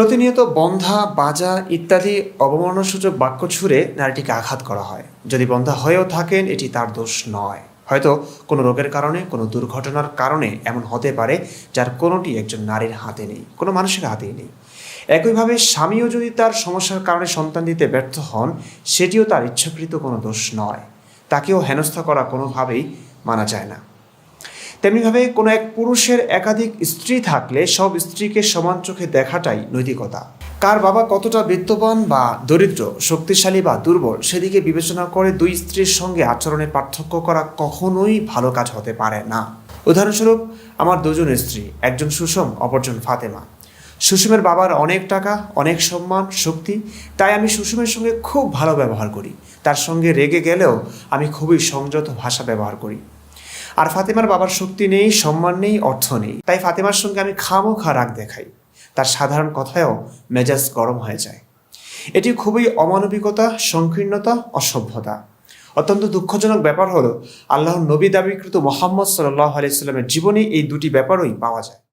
প্রতিনিয়ত বন্ধ্যা, বাজা ইত্যাদি অবমাননাসূচক বাক্য ছুড়ে নারীটিকে আঘাত করা হয়। যদি বন্ধ্যা হয়েও থাকেন, এটি তার দোষ নয়। হয়তো কোনো রোগের কারণে, কোনো দুর্ঘটনার কারণে এমন হতে পারে, যার কোনোটি একজন নারীর হাতে নেই, কোনো মানুষের হাতেই নেই। একইভাবে স্বামীও যদি তার সমস্যার কারণে সন্তান দিতে ব্যর্থ হন, সেটিও তার ইচ্ছাকৃত কোনো দোষ নয়। তাকেও হেনস্থা করা কোনোভাবেই মানা যায় না। তেমনিভাবে কোনো এক পুরুষের একাধিক স্ত্রী থাকলে সব স্ত্রীকে সমান চোখে দেখাটাই নৈতিকতা। কার বাবা কতটা বিত্তবান বা দরিদ্র, শক্তিশালী বা দুর্বল, সেদিকে বিবেচনা করে দুই স্ত্রীর সঙ্গে আচরণের পার্থক্য করা কখনোই ভালো কাজ হতে পারে না। উদাহরণস্বরূপ, আমার দুজন স্ত্রী, একজন সুষম, অপরজন ফাতেমা। সুষমের বাবার অনেক টাকা, অনেক সম্মান, শক্তি, তাই আমি সুষমের সঙ্গে খুব ভালো ব্যবহার করি। তার সঙ্গে রেগে গেলেও আমি খুবই সংযত ভাষা ব্যবহার করি। আর ফাতেমার বাবার শক্তি নেই, সম্মান নেই, অর্থ নেই, তাই ফাতেমার সঙ্গে আমি খামোখা রাগ দেখাই। তার সাধারণ কথায়ও মেজাজ গরম হয়ে যায়। এটি খুবই অমানবিকতা, সংকীর্ণতা, অসভ্যতা। অত্যন্ত দুঃখজনক ব্যাপার হলো, আল্লাহর নবী দাবিকৃত মুহাম্মদ সাল্লাল্লাহু আলাইহি ওয়াসাল্লামের জীবনে এই দুটি ব্যাপারই পাওয়া যায়।